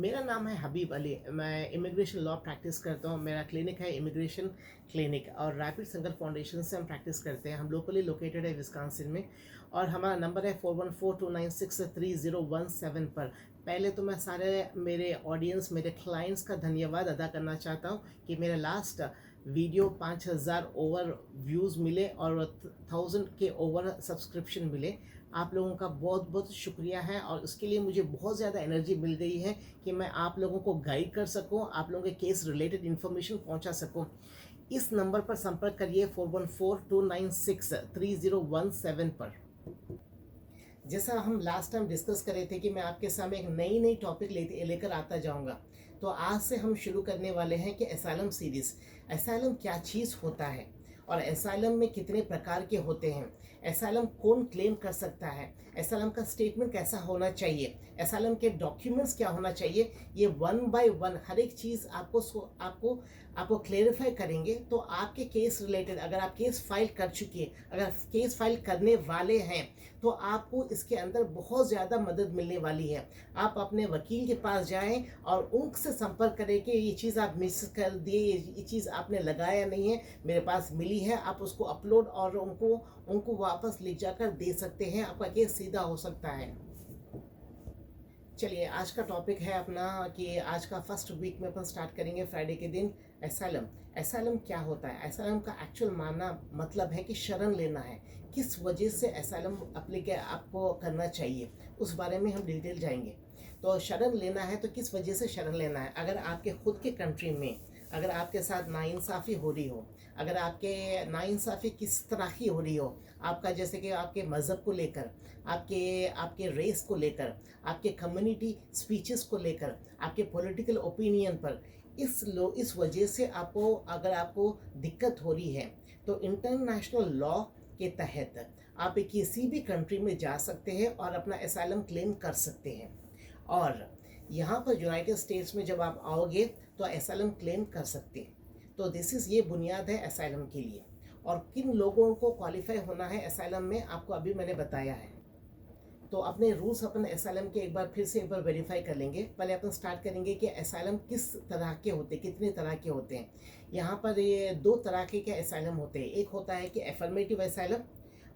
मेरा नाम है हबीब अली। मैं इमिग्रेशन लॉ प्रैक्टिस करता हूँ। मेरा क्लिनिक है इमिग्रेशन क्लिनिक और रैपिड संगत फाउंडेशन से हम प्रैक्टिस करते हैं। हम लोकली लोकेटेड है विस्कॉन्सिन में और हमारा नंबर है 4142963017 पर। पहले तो मैं सारे मेरे ऑडियंस, मेरे क्लाइंट्स का धन्यवाद अदा करना चाहता हूँ कि मेरे लास्ट वीडियो 5000 ओवर व्यूज़ मिले और 1000 के ओवर सब्सक्रिप्शन मिले। आप लोगों का बहुत बहुत शुक्रिया है और उसके लिए मुझे बहुत ज़्यादा एनर्जी मिल गई है कि मैं आप लोगों को गाइड कर सकूं, आप लोगों के केस रिलेटेड इन्फॉर्मेशन पहुंचा सकूं। इस नंबर पर संपर्क करिए 4142963017 पर। जैसा हम लास्ट टाइम डिस्कस कर रहे थे कि मैं आपके सामने एक नई टॉपिक लेकर आता जाऊंगा, तो आज से हम शुरू करने वाले हैं कि एसाइलम सीरीज़। एसाइलम क्या चीज़ होता है और एसाइलम में कितने प्रकार के होते हैं, एसाइलम कौन क्लेम कर सकता है, एसाइलम का स्टेटमेंट कैसा होना चाहिए, एसाइलम के डॉक्यूमेंट्स क्या होना चाहिए, ये वन बाय वन हर एक चीज़ आपको क्लेरिफाई करेंगे। तो आपके केस रिलेटेड, अगर आप केस फाइल कर चुके हैं, अगर केस फाइल करने वाले हैं, तो आपको इसके अंदर बहुत ज़्यादा मदद मिलने वाली है। आप अपने वकील के पास जाएं और उनसे संपर्क करें कि ये चीज़ आप मिस कर दिए, ये चीज़ आपने लगाया नहीं है, मेरे पास मिली है। आप उसको अपलोड और उनको वापस ले जाकर दे सकते हैं। आपका केस सीधा हो सकता है। चलिए, आज का टॉपिक है अपना कि आज का फर्स्ट वीक में अपन स्टार्ट करेंगे फ्राइडे के दिन एसाइलम। एसाइलम क्या होता है? एसाइलम का एक्चुअल माना मतलब है कि शरण लेना है। किस वजह से एसाइलम आपको करना चाहिए, उस बारे में हम डिटेल जाएंगे। तो शरण लेना है तो किस वजह से शरण लेना है? अगर आपके खुद के कंट्री में अगर आपके साथ नाइंसाफ़ी हो रही हो, अगर आपके नाइंसाफ़ी किस तरह की हो रही हो, आपका जैसे कि आपके मज़हब को लेकर, आपके आपके रेस को लेकर, आपके कम्युनिटी स्पीचेस को लेकर, आपके पॉलिटिकल ओपिनियन पर, इस वजह से अगर आपको दिक्कत हो रही है, तो इंटरनेशनल लॉ के तहत आप किसी भी कंट्री में जा सकते हैं और अपना एसाइलम क्लेम कर सकते हैं। और यहाँ पर यूनाइटेड स्टेट्स में जब आप आओगे तो एसाइलम क्लेम कर सकते हैं। तो ये बुनियाद है एसाइलम के लिए। और किन लोगों को क्वालिफाई होना है एसाइलम में, आपको अभी मैंने बताया है। तो अपने रूल्स अपन एसाइलम के फिर से एक बार वेरीफाई कर लेंगे। पहले अपन स्टार्ट करेंगे कि एसाइलम किस तरह के होते हैं, कितने तरह के होते हैं। यहाँ पर ये दो तरह के एसाइलम होते हैं। एक होता है कि एफर्मेटिव एसाइलम।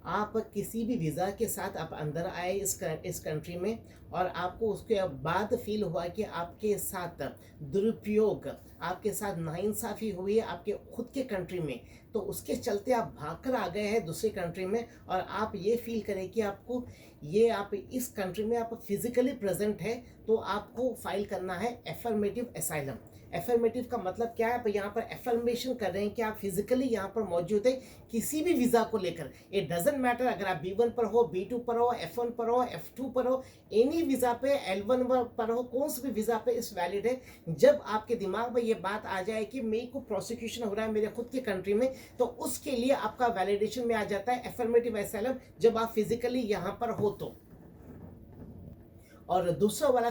आप किसी भी वीज़ा के साथ आप अंदर आए इस कंट्री में और आपको उसके बाद फील हुआ कि आपके साथ दुरुपयोग, आपके साथ नाइंसाफ़ी हुई है आपके खुद के कंट्री में, तो उसके चलते आप भागकर आ गए हैं दूसरी कंट्री में और आप ये फील करें कि आप इस कंट्री में आप फिज़िकली प्रेजेंट है, तो आपको फाइल करना है एफर्मेटिव एसाइलम। एफर्मेटिव का मतलब क्या है? आप यहाँ पर एफर्मेशन कर रहे हैं कि आप फिजिकली यहाँ पर मौजूद है किसी भी वीज़ा को लेकर। इट डजेंट मैटर अगर आप B1 पर हो, B2 पर हो, F1 पर हो, F2 पर हो, एनी वीज़ा पे, L1 पर हो, कौन से भी वीज़ा पे इस वैलिड है। जब आपके दिमाग में ये बात आ जाए कि मेरे को प्रोसिक्यूशन हो रहा है मेरे खुद की कंट्री में, तो उसके लिए आपका वैलिडेशन में आ जाता है एफर्मेटिव एसाइलम, जब आप फिजिकली यहाँ पर हो तो। और दूसरा वाला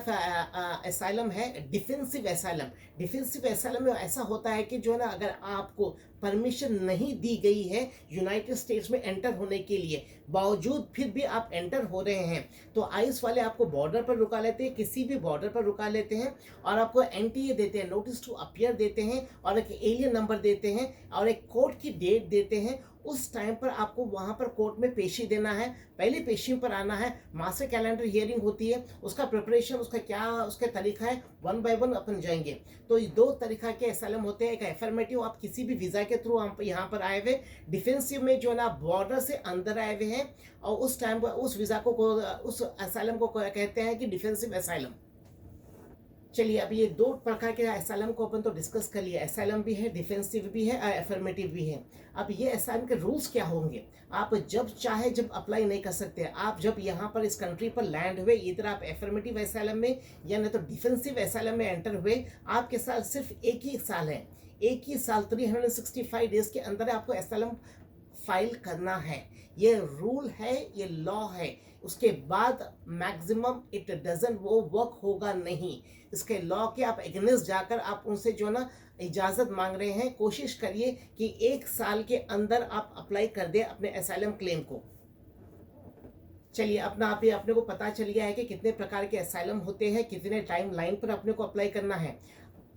एसाइलम है डिफेंसिव एसाइलम। डिफेंसिव एसाइलम में ऐसा होता है कि जो है ना, अगर आपको परमिशन नहीं दी गई है यूनाइटेड स्टेट्स में एंटर होने के लिए, बावजूद फिर भी आप एंटर हो रहे हैं, तो आइस वाले आपको बॉर्डर पर रुका लेते हैं, किसी भी बॉर्डर पर रुका लेते हैं और आपको NTA देते हैं, नोटिस टू अपीयर देते हैं, और एक एलियन नंबर देते हैं और एक कोर्ट की डेट देते हैं। उस टाइम पर आपको वहाँ पर कोर्ट में पेशी देना है, पहले पेशी पर आना है, मास्टर कैलेंडर हियरिंग होती है, उसका प्रिपरेशन, उसका तरीका है, वन बाय वन अपन जाएंगे। तो ये दो तरीका के एसाइलम होते हैं। एक एफर्मेटिव, आप किसी भी वीज़ा के थ्रू हम यहाँ पर आए हुए, डिफेंसिव में जो है ना बॉर्डर से अंदर आए हुए हैं और उस टाइम पर उस वीज़ा को उस एसाइलम को कहते हैं कि डिफेंसिव एसाइलम। चलिए, अब ये दो प्रकार के एसाइलम को अपन तो डिस्कस कर लिया। एसाइलम भी है, डिफेंसिव भी है, एफर्मेटिव भी है। अब ये एसाइलम के रूल्स क्या होंगे? आप जब चाहे जब अप्लाई नहीं कर सकते। आप जब यहाँ पर इस कंट्री पर लैंड हुए, इधर आप एफर्मेटिव एसाइलम में या नहीं तो डिफेंसिव एसाइलम में एंटर हुए, आपके साथ सिर्फ एक ही साल है। एक ही साल 365 डेज के अंदर आपको एसाइलम फाइल करना है। ये रूल है, ये लॉ है। उसके बाद मैक्सिमम इट डजन वो वर्क होगा नहीं। इसके लॉ के आप एगेंस्ट जाकर आप उनसे जो ना इजाज़त मांग रहे हैं, कोशिश करिए कि एक साल के अंदर आप अप्लाई कर दें अपने एसाइलम क्लेम को। चलिए, अपना आप ही अपने को पता चल गया है कि कितने प्रकार के असाइलम होते हैं, कितने टाइम लाइन पर अपने को अप्लाई करना है।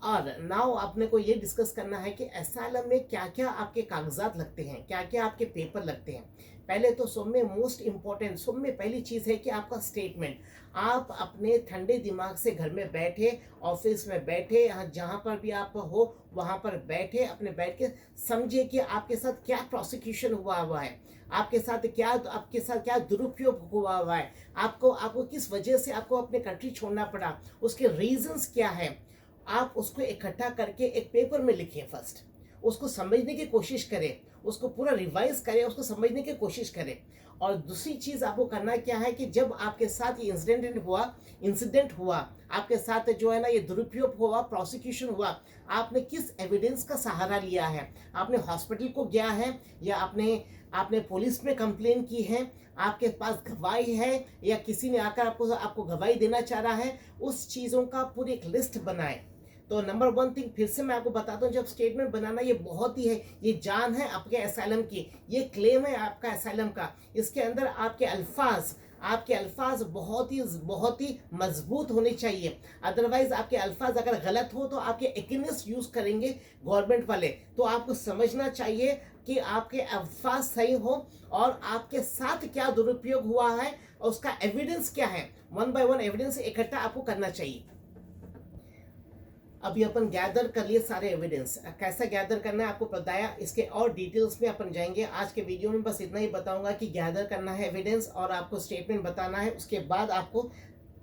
और नाउ आपने को ये डिस्कस करना है कि असाइलम में क्या क्या आपके कागजात लगते हैं, क्या क्या आपके पेपर लगते हैं। पहले तो सब में मोस्ट इम्पॉर्टेंट, सब में पहली चीज़ है कि आपका स्टेटमेंट। आप अपने ठंडे दिमाग से घर में बैठे, ऑफिस में बैठे, यहाँ जहाँ पर भी आप हो वहाँ पर बैठे, अपने बैठ के समझिए कि आपके साथ क्या प्रोसिक्यूशन हुआ है, आपके साथ क्या दुरुपयोग हुआ है, आपको आपको किस वजह से आपको अपने कंट्री छोड़ना पड़ा, उसके रीजंस क्या है। आप उसको इकट्ठा करके एक पेपर में लिखिए। फर्स्ट उसको समझने की कोशिश करें, उसको पूरा रिवाइज करें, उसको समझने की कोशिश करें। और दूसरी चीज़ आपको करना क्या है कि जब आपके साथ ये इंसिडेंट हुआ, आपके साथ जो है ना ये दुरुपयोग हुआ, प्रोसिक्यूशन हुआ, आपने किस एविडेंस का सहारा लिया है। आपने हॉस्पिटल को गया है या आपने आपने पुलिस में कंप्लेन की है, आपके पास गवाही है या किसी ने आकर आपको आपको गवाही देना चाह रहा है, उस चीज़ों का पूरी एक लिस्ट बनाएं। तो नंबर वन थिंग फिर से मैं आपको बताता हूँ, जब स्टेटमेंट बनाना ये बहुत ही है, ये जान है आपके असाइलम की, ये क्लेम है आपका असाइलम का। इसके अंदर आपके अल्फाज बहुत ही मजबूत होने चाहिए। अदरवाइज आपके अल्फाज अगर गलत हो तो आपके एगेंस्ट यूज करेंगे गवर्नमेंट वाले। तो आपको समझना चाहिए कि आपके अल्फाज सही हो और आपके साथ क्या दुरुपयोग हुआ है और उसका एविडेंस क्या है। वन बाय वन एविडेंस इकट्ठा आपको करना चाहिए। अभी अपन गैदर कर लिए सारे एविडेंस, कैसा गैदर करना है आपको बताया, इसके और डिटेल्स में अपन जाएंगे। आज के वीडियो में बस इतना ही बताऊंगा कि गैदर करना है एविडेंस और आपको स्टेटमेंट बताना है। उसके बाद आपको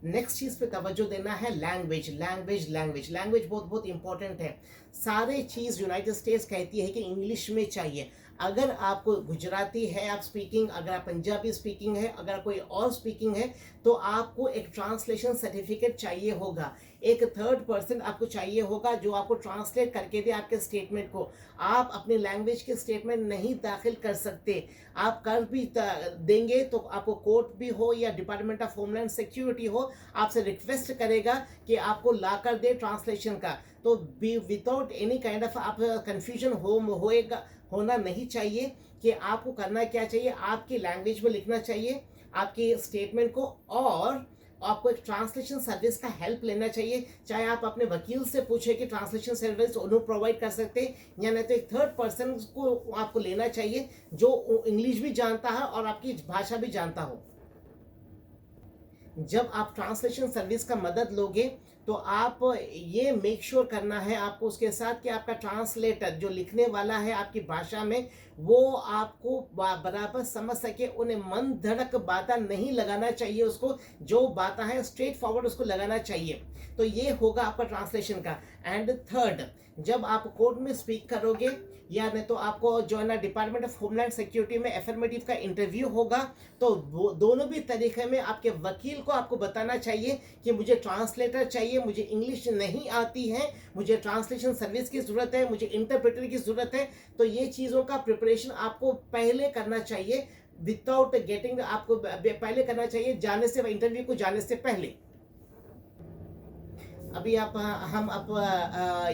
नेक्स्ट चीज़ पे तवज्जो देना है, लैंग्वेज बहुत बहुत इंपॉर्टेंट है। सारे चीज़ यूनाइटेड स्टेट्स कहती है कि इंग्लिश में चाहिए। अगर आपको गुजराती है आप स्पीकिंग, अगर आप पंजाबी स्पीकिंग है, अगर कोई और स्पीकिंग है, तो आपको एक ट्रांसलेशन सर्टिफिकेट चाहिए होगा। एक थर्ड पर्सन आपको चाहिए होगा जो आपको ट्रांसलेट करके दे आपके स्टेटमेंट को। आप अपनी लैंग्वेज के स्टेटमेंट नहीं दाखिल कर सकते। आप कर भी देंगे तो आपको कोर्ट भी हो या डिपार्टमेंट ऑफ होमलैंड सिक्योरिटी हो, आपसे रिक्वेस्ट करेगा कि आपको ला कर दे ट्रांसलेशन का। तो विदाउट एनी काइंड ऑफ आप कन्फ्यूजन होना नहीं चाहिए कि आपको करना क्या चाहिए। आपकी लैंग्वेज में लिखना चाहिए आपके स्टेटमेंट को, और आपको एक ट्रांसलेशन सर्विस का हेल्प लेना चाहिए। चाहे आप अपने वकील से पूछे कि ट्रांसलेशन सर्विस उन्होंने प्रोवाइड कर सकते हैं या नहीं, तो एक थर्ड पर्सन को आपको लेना चाहिए जो इंग्लिश भी जानता है और आपकी भाषा भी जानता हो। जब आप ट्रांसलेशन सर्विस का मदद लोगे तो आप ये मेक श्योर करना है आपको उसके साथ कि आपका ट्रांसलेटर जो लिखने वाला है आपकी भाषा में, वो आपको बराबर समझ सके। उन्हें मन धड़क बातें नहीं लगाना चाहिए, उसको जो बातें हैं स्ट्रेट फॉरवर्ड उसको लगाना चाहिए। तो ये होगा आपका ट्रांसलेशन का। एंड थर्ड, जब आप कोर्ट में स्पीक करोगे या नहीं तो आपको जो है ना डिपार्टमेंट ऑफ होमलैंड सिक्योरिटी में एफर्मेटिव का इंटरव्यू होगा, तो दोनों भी तरीके में आपके वकील को आपको बताना चाहिए कि मुझे ट्रांसलेटर चाहिए, मुझे इंग्लिश नहीं आती है, मुझे ट्रांसलेशन सर्विस की ज़रूरत है, मुझे इंटरप्रेटर की ज़रूरत है। तो ये चीज़ों का प्रिपरेशन आपको पहले करना चाहिए, विदाउट गेटिंग, आपको पहले करना चाहिए जाने से, इंटरव्यू को जाने से पहले। अभी हम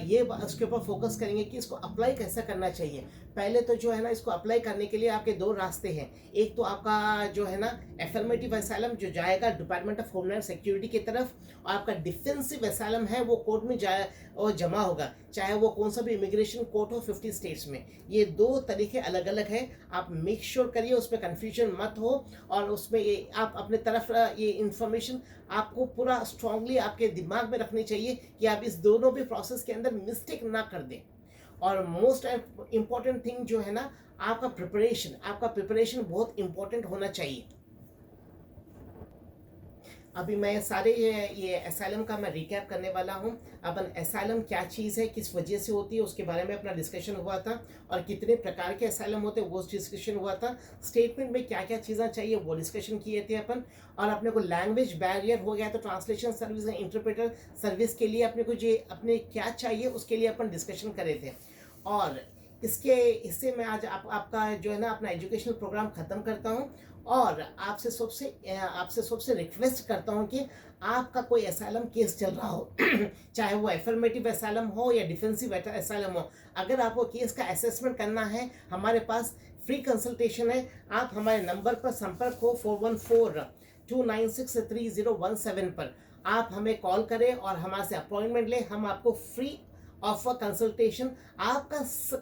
ये उसके ऊपर फोकस करेंगे कि इसको अप्लाई कैसा करना चाहिए। पहले तो जो है ना इसको अप्लाई करने के लिए आपके दो रास्ते हैं। एक तो आपका जो है ना एफर्मेटिव असाइलम जो जाएगा डिपार्टमेंट ऑफ होमलैंड सिक्योरिटी की तरफ, और आपका डिफेंसिव असाइलम है वो कोर्ट में जाए और जमा होगा, चाहे वो कौन सा भी इमिग्रेशन कोर्ट हो 50 स्टेट्स में। ये दो तरीके अलग अलग हैं। आप मेक श्योर करिए उसमें कन्फ्यूजन मत हो, और उसमें ये आप अपने तरफ ये इंफॉर्मेशन आपको पूरा स्ट्रांगली आपके दिमाग में रखनी चाहिए कि आप इस दोनों भी प्रोसेस के अंदर मिस्टेक ना कर दें। और मोस्ट इम्पॉर्टेंट थिंग जो है ना आपका प्रिपरेशन बहुत इम्पोर्टेंट होना चाहिए। अभी मैं सारे ये असाइलम का मैं रिकैप करने वाला हूँ। अपन असाइलम क्या चीज़ है, किस वजह से होती है, उसके बारे में अपना डिस्कशन हुआ था, और कितने प्रकार के असाइलम होते हैं वो डिस्कशन हुआ था। स्टेटमेंट में क्या क्या चीज़ें चाहिए वो डिस्कशन किए थे अपन। और अपने को लैंग्वेज बैरियर हो गया तो ट्रांसलेशन सर्विस या इंटरप्रेटर सर्विस के लिए अपने क्या चाहिए उसके लिए अपन डिस्कशन करे थे। और इससे मैं आज आपका जो है ना अपना एजुकेशनल प्रोग्राम ख़त्म करता हूँ, और आपसे सबसे रिक्वेस्ट करता हूँ कि आपका कोई एसाइलम केस चल रहा हो चाहे वो एफर्मेटिव एसाइलम हो या डिफेंसिव एसाइलम हो, अगर आपको केस का असेसमेंट करना है, हमारे पास फ्री कंसल्टेशन है। आप हमारे नंबर पर संपर्क हो 4142963017 पर आप हमें कॉल करें और हमारे से अपॉइंटमेंट लें। हम आपको फ्री ऑफ अ कंसल्टेशन आपका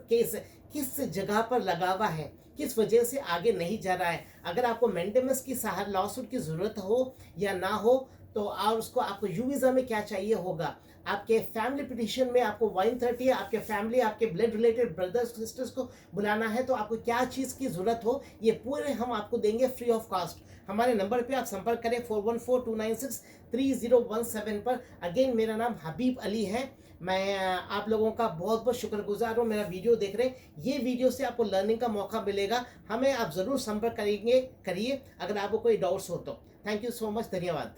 केस किस जगह पर लगा हुआ है, किस वजह से आगे नहीं जा रहा है, अगर आपको मेंटेनेंस की लॉसूट की ज़रूरत हो या ना हो, तो और उसको आपको यू वीज़ा में क्या चाहिए होगा, आपके फैमिली पिटिशन में आपको 130 आपके फैमिली आपके ब्लड रिलेटेड ब्रदर्स सिस्टर्स को बुलाना है, तो आपको क्या चीज़ की ज़रूरत हो, ये पूरे हम आपको देंगे फ्री ऑफ कॉस्ट। हमारे नंबर पे आप संपर्क करें 4142963017 पर। अगेन मेरा नाम हबीब अली है। मैं आप लोगों का बहुत बहुत शुक्रगुजार हूँ मेरा वीडियो देख रहे हैं। ये वीडियो से आपको लर्निंग का मौका मिलेगा। हमें आप ज़रूर संपर्क करिए अगर आपको कोई डाउट्स हो तो। थैंक यू सो मच, धन्यवाद।